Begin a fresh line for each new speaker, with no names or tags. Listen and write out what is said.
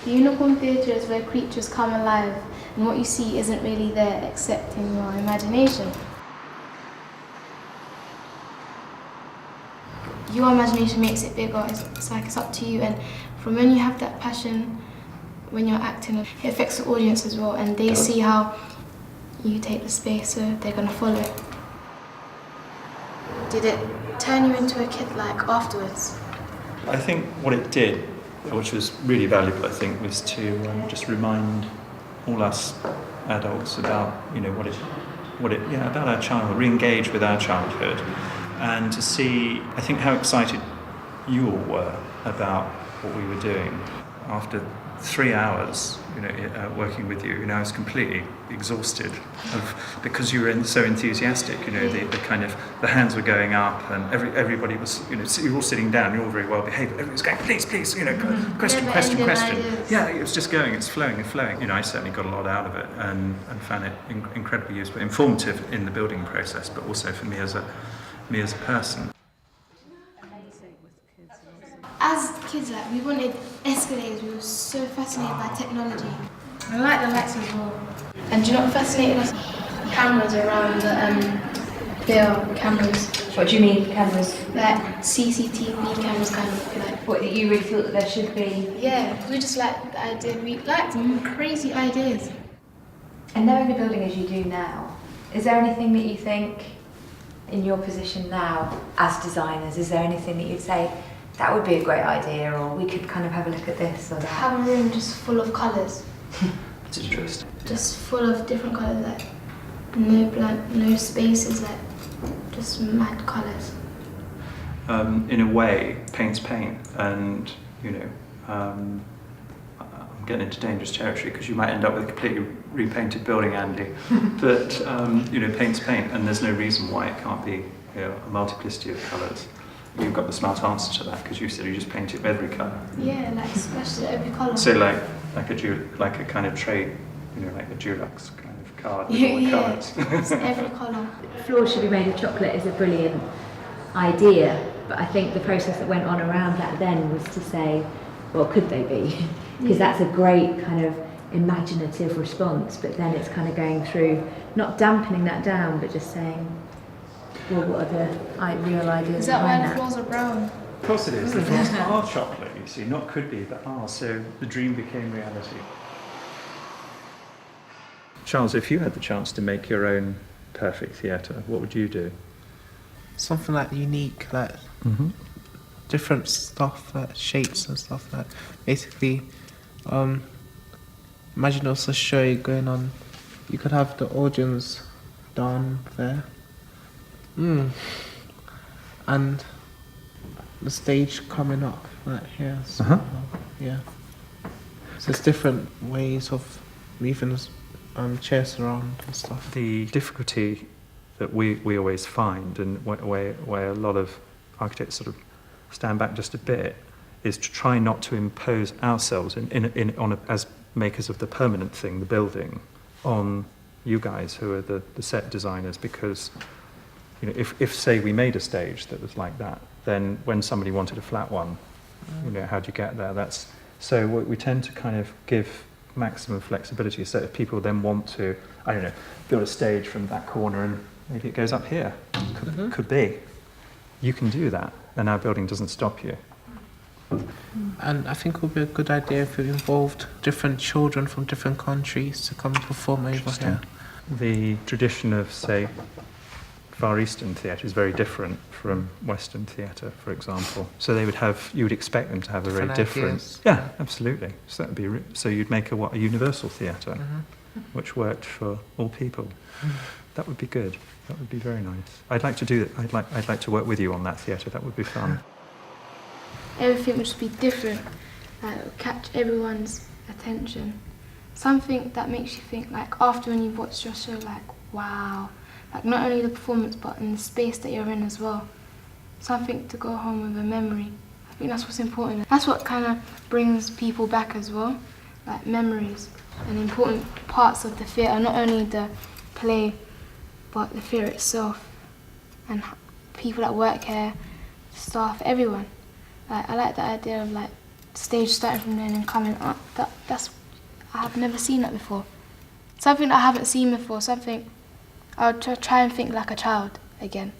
The unicorn theatre is where creatures come alive and what you see isn't really there except in your imagination. Your imagination makes it bigger, it's like it's up to you, and from when you have that passion, when you're acting, it affects the audience as well, and they see how you take the space, so they're going to follow it. Did it turn you into a kid like afterwards?
I think what it did, which was really valuable, I think, was to just remind all us adults about, about our childhood, re-engage with our childhood, and to see, I think, how excited you all were about what we were doing. After 3 hours, working with you, I was completely exhausted because you were so enthusiastic. The kind of the hands were going up, and everybody was, you're all sitting down, you're all very well behaved. Everyone's going, please, question.
Ideas.
Yeah, it was just going, it's flowing and flowing. I certainly got a lot out of it and found it incredibly useful, informative in the building process, but also for me as a person.
As kids, we wanted escalators. We were so fascinated by technology. I like the lights as well. And do you know what fascinated us? Cameras around the cameras.
What do you mean, cameras?
Like CCTV cameras, kind of like.
What, you really thought that there should be?
Yeah, we just liked the idea. We liked crazy ideas.
And knowing the building as you do now, is there anything that you think, in your position now as designers, is there anything that you'd say, that would be a great idea, or we could kind of have a look at this or that?
Have a room just full of colours.
It's interesting.
Just full of different colours, like no spaces, like just mad colours.
In a way, paint's paint, and I'm getting into dangerous territory because you might end up with a completely repainted building, Andy. But paint's paint, and there's no reason why it can't be a multiplicity of colours. You've got the smart answer to that because you said you just paint it with every colour.
Yeah, like especially every colour.
So like a kind of trade, like a Dulux kind of card with all the colours.
It's every colour.
Floors should be made of chocolate is a brilliant idea, but I think the process that went on around that then was to say, well, could they be? Because that's a great kind of imaginative response, but then it's kind of going through, not dampening that down, but just saying, well, what are the real ideas
Is that
behind
why
that?
the floors are brown?
Of course it is. The floors are chocolate, you see. Not could be, but are. So the dream became reality. Charles, if you had the chance to make your own perfect theatre, what would you do?
Something like unique, like different stuff, like shapes and stuff. Like basically, imagine also a show going on. You could have the audience down there, and the stage coming up like here. So, yeah. So it's different ways of moving chairs around and stuff.
The difficulty that we always find, and where a lot of architects sort of stand back just a bit, is to try not to impose ourselves as makers of the permanent thing, the building, on you guys who are the set designers, because if say we made a stage that was like that, then when somebody wanted a flat one, how do you get there? So we tend to kind of give maximum flexibility, so if people then want to, build a stage from that corner and maybe it goes up here, could be. You can do that, and our building doesn't stop you.
And I think it would be a good idea if we involved different children from different countries to come and perform over here.
The tradition of, say, Far Eastern theatre is very different from Western theatre, for example. So you would expect them to have a very different.
Ideas.
Yeah, absolutely. So that would be. So you'd make a universal theatre, which worked for all people. That would be good. That would be very nice. I'd like to do that. I'd like to work with you on that theatre. That would be fun.
Everything would just be different. It would catch everyone's attention. Something that makes you think, like after when you've watched your show, like wow. Like not only the performance, but in the space that you're in as well. Something to go home with, a memory. I think that's what's important. That's what kind of brings people back as well, like memories and important parts of the theatre, not only the play, but the theatre itself and people that work here, staff, everyone. Like I like the idea of like stage starting from then and coming up. That's I have never seen that before. Something that I haven't seen before. Something I'll try and think like a child again.